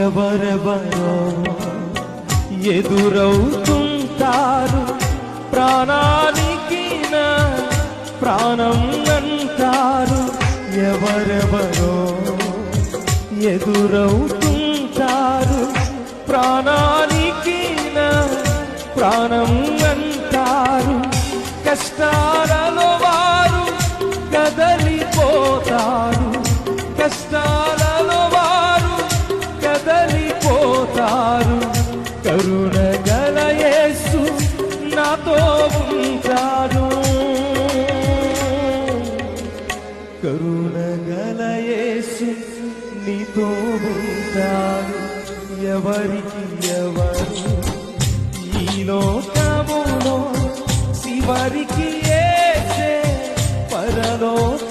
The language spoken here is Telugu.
ఎవరెవరో ఎదురవుతుంటారు, ప్రాణానికి నా ప్రాణం అంటారు. ఎవరెవరో ఎదురవుతుంటారు, ప్రాణానికి నా ప్రాణం అంటారు. కష్టాలలో వారు కదలిపోతారు, కష్టాలలో వారు కదలిపోతారు. కరుణ గల యేసు నాతో ఉంటాడు, కరుణ గల యేసు నీతో ఉంటాడు. ఎవరికి ఎవరు ఈ లోకములో చివరికి యేసే పరలోక